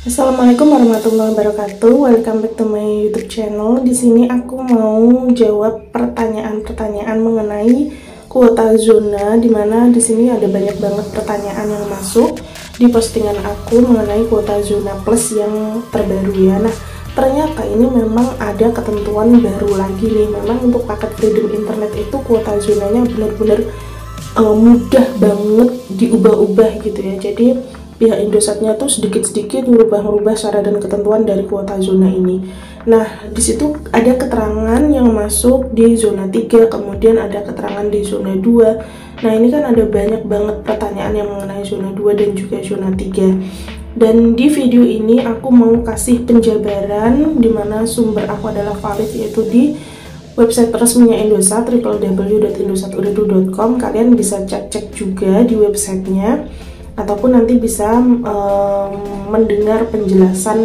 Assalamualaikum warahmatullahi wabarakatuh. Welcome back to my YouTube channel. Di sini aku mau jawab pertanyaan-pertanyaan mengenai kuota zona, dimana di sini ada banyak banget pertanyaan yang masuk di postingan aku mengenai kuota zona plus yang terbaru ya. Nah, ternyata ini memang ada ketentuan baru lagi nih. Memang untuk paket Freedom Internet itu kuota zonanya benar-benar mudah banget diubah-ubah gitu ya. Jadi pihak Indosatnya tuh sedikit-sedikit merubah syarat dan ketentuan dari kuota zona ini. Nah, di situ ada keterangan yang masuk di zona 3, kemudian ada keterangan di zona 2. Nah, ini kan ada banyak banget pertanyaan yang mengenai zona 2 dan juga zona 3. Dan di video ini aku mau kasih penjabaran di mana sumber aku adalah valid, yaitu di website resminya Indosat, www.indosaturidu.com. Kalian bisa cek juga di websitenya, ataupun nanti bisa mendengar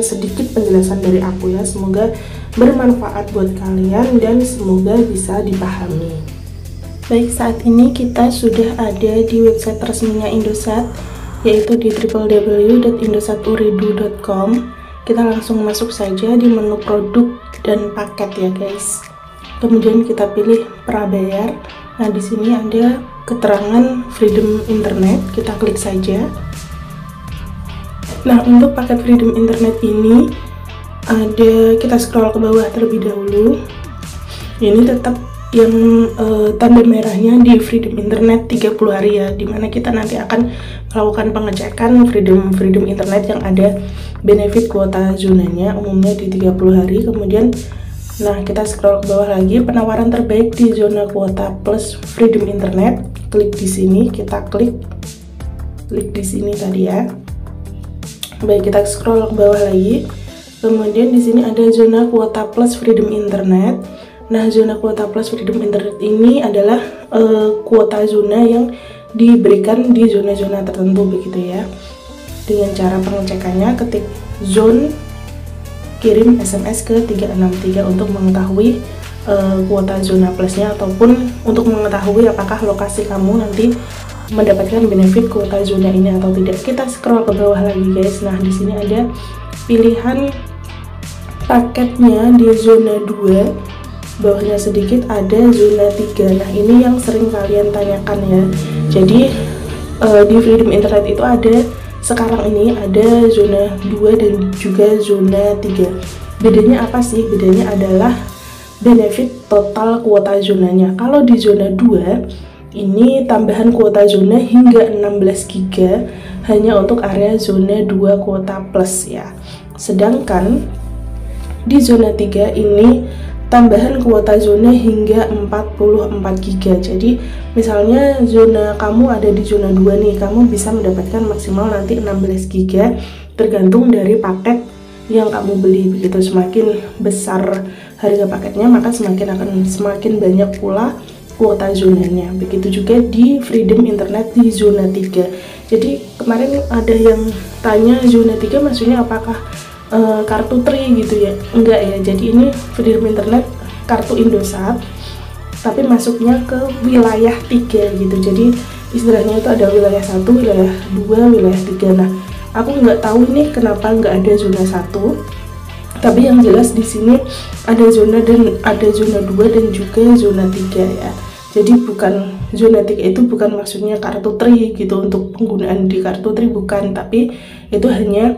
sedikit penjelasan dari aku ya. Semoga bermanfaat buat kalian dan semoga bisa dipahami. Baik, saat ini kita sudah ada di website resminya Indosat, yaitu di www.indosaturidu.com. Kita langsung masuk saja di menu produk dan paket ya guys. Kemudian kita pilih prabayar. Nah, di sini ada keterangan Freedom Internet, kita klik saja. Nah, untuk paket Freedom Internet ini kita scroll ke bawah terlebih dahulu. Ini tetap yang tanda merahnya di Freedom Internet 30 hari ya, dimana kita nanti akan melakukan pengecekan Freedom Internet yang ada benefit kuota zonanya umumnya di 30 hari. Kemudian kita scroll ke bawah lagi, penawaran terbaik di zona kuota plus Freedom Internet. Klik di sini, kita klik di sini tadi ya. Baik, kita scroll ke bawah lagi. Kemudian di sini ada zona kuota plus Freedom Internet. Nah, zona kuota plus Freedom Internet ini adalah kuota zona yang diberikan di zona-zona tertentu begitu ya. Dengan cara pengecekannya, ketik zone, kirim SMS ke 363 untuk mengetahui kuota zona plusnya, ataupun untuk mengetahui apakah lokasi kamu nanti mendapatkan benefit kuota zona ini atau tidak. Kita scroll ke bawah lagi guys. Nah, di sini ada pilihan paketnya di zona 2. Bawahnya sedikit ada zona 3. Nah, ini yang sering kalian tanyakan ya. Jadi di Freedom Internet itu ada, sekarang ini ada zona 2 dan juga zona 3. Bedanya apa sih? Bedanya adalah benefit total kuota zonanya. Kalau di zona 2 ini tambahan kuota zona hingga 16 GB hanya untuk area zona 2 kuota plus ya. Sedangkan di zona 3 ini tambahan kuota zona hingga 44 GB. Jadi misalnya zona kamu ada di zona 2 nih, kamu bisa mendapatkan maksimal nanti 16 GB tergantung dari paket yang kamu beli. Begitu semakin besar harga paketnya, maka semakin banyak pula kuota zonanya. Begitu juga di Freedom Internet di zona 3. Jadi kemarin ada yang tanya zona 3 maksudnya apakah kartu tri gitu ya? Enggak ya. Jadi ini Freedom Internet kartu Indosat tapi masuknya ke wilayah 3 gitu. Jadi istilahnya itu ada wilayah 1, wilayah 2, wilayah 3. Nah, aku nggak tahu nih kenapa nggak ada zona 1, tapi yang jelas di sini ada zona 2 dan juga zona 3 ya. Jadi bukan zona 3 itu bukan maksudnya kartu tri gitu, untuk penggunaan di kartu tri bukan, tapi itu hanya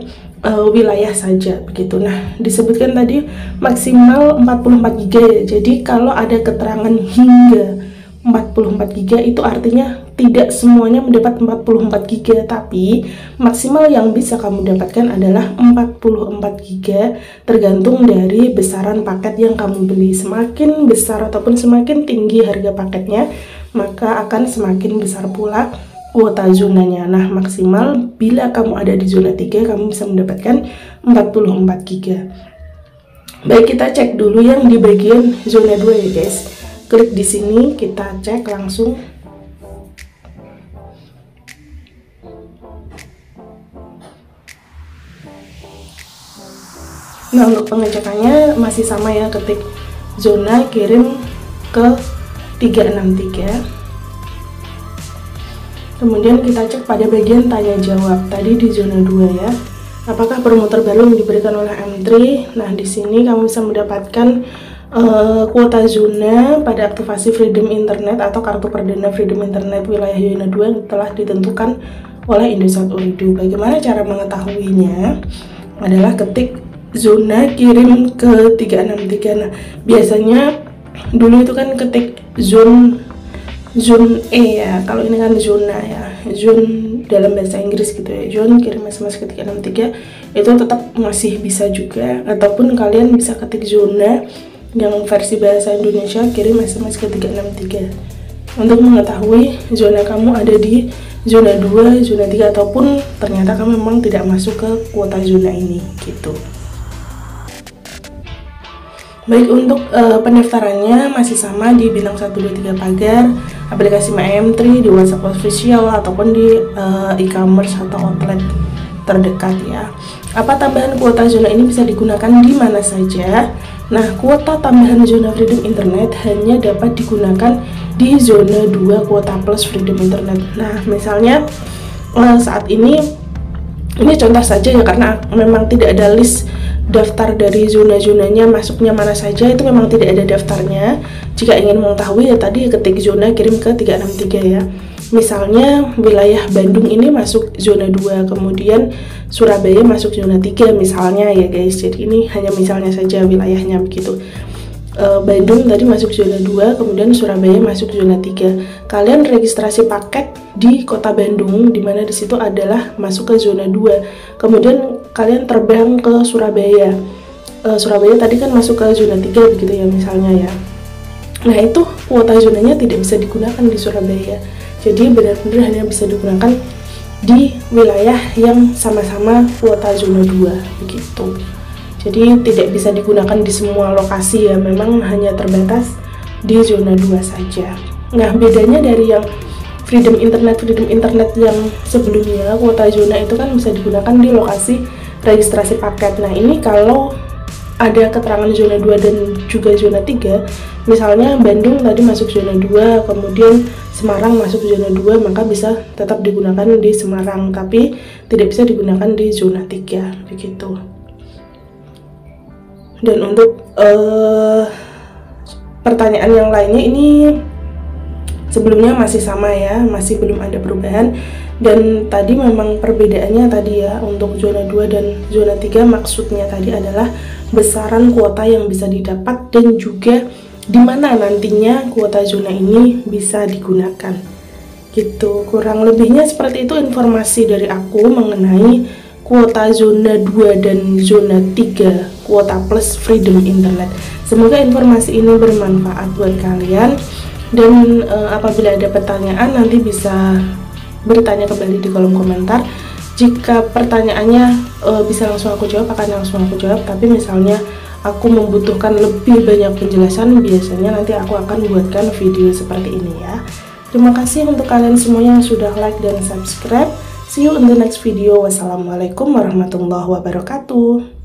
wilayah saja begitu. Nah, disebutkan tadi maksimal 44 GB ya. Jadi kalau ada keterangan hingga 44 GB itu artinya tidak semuanya mendapat 44 GB, tapi maksimal yang bisa kamu dapatkan adalah 44 GB tergantung dari besaran paket yang kamu beli. Semakin besar ataupun semakin tinggi harga paketnya, maka akan semakin besar pula kuota zonanya. Nah, maksimal bila kamu ada di zona 3 kamu bisa mendapatkan 44 GB. Baik, kita cek dulu yang di bagian zona 2 ya guys. Klik di sini, kita cek langsung. Nah, untuk pengecekannya masih sama ya, ketik zona, kirim ke 363. Kemudian kita cek pada bagian tanya jawab tadi di zona 2 ya. apakah promotor baru yang diberikan oleh M3. Nah, di sini kamu bisa mendapatkan kuota zona pada aktivasi Freedom Internet atau kartu perdana Freedom Internet wilayah zona 2 yang telah ditentukan oleh Indosat Ooredoo. Bagaimana cara mengetahuinya? Adalah ketik zona kirim ke 363. Nah, biasanya dulu itu kan ketik zone E ya, kalau ini kan zona ya, zone dalam bahasa Inggris gitu ya, zone kirim SMS ke 363 itu tetap masih bisa juga, ataupun kalian bisa ketik zona yang versi bahasa Indonesia kirim SMS ke 363 untuk mengetahui zona kamu ada di zona 2, zona 3, ataupun ternyata kamu memang tidak masuk ke kuota zona ini gitu. Baik, untuk pendaftarannya masih sama di bintang 123 pagar, aplikasi MyM3, di WhatsApp official, ataupun di e-commerce atau outlet terdekat ya. Apa tambahan kuota zona ini bisa digunakan di mana saja? Nah, kuota tambahan zona Freedom Internet hanya dapat digunakan di zona 2 kuota plus Freedom Internet. Nah, misalnya saat ini contoh saja ya, karena memang tidak ada list daftar dari zona-zonanya masuknya mana saja, itu memang tidak ada daftarnya. Jika ingin mengetahui ya tadi ketik zona kirim ke 363 ya. Misalnya wilayah Bandung ini masuk zona 2, kemudian Surabaya masuk zona 3 misalnya ya guys. Jadi ini hanya misalnya saja wilayahnya begitu. Bandung tadi masuk zona 2, kemudian Surabaya masuk zona 3. Kalian registrasi paket di kota Bandung, dimana disitu adalah masuk ke zona 2. Kemudian kalian terbang ke Surabaya. Surabaya tadi kan masuk ke zona 3 begitu ya misalnya ya. Nah, itu kuota zonanya tidak bisa digunakan di Surabaya. Jadi benar-benar hanya bisa digunakan di wilayah yang sama-sama kuota zona 2 begitu. Jadi tidak bisa digunakan di semua lokasi ya, memang hanya terbatas di zona 2 saja. Nah, bedanya dari yang Freedom Internet yang sebelumnya, kuota zona itu kan bisa digunakan di lokasi registrasi paket. Nah, ini kalau ada keterangan zona 2 dan juga zona 3, misalnya Bandung tadi masuk zona 2, kemudian Semarang masuk zona 2, maka bisa tetap digunakan di Semarang, tapi tidak bisa digunakan di zona 3 begitu. Dan untuk pertanyaan yang lainnya ini sebelumnya masih sama ya, masih belum ada perubahan. Dan tadi memang perbedaannya tadi ya, untuk zona 2 dan zona 3 maksudnya tadi adalah besaran kuota yang bisa didapat dan juga di mana nantinya kuota zona ini bisa digunakan gitu. Kurang lebihnya seperti itu informasi dari aku mengenai kuota zona 2 dan zona 3 kuota plus Freedom Internet. Semoga informasi ini bermanfaat buat kalian, dan apabila ada pertanyaan nanti bisa bertanya kembali di kolom komentar. Jika pertanyaannya bisa langsung aku jawab, akan langsung aku jawab. Tapi misalnya aku membutuhkan lebih banyak penjelasan, biasanya nanti aku akan buatkan video seperti ini ya. Terima kasih untuk kalian semua yang sudah like dan subscribe. See you in the next video. Wassalamualaikum warahmatullahi wabarakatuh.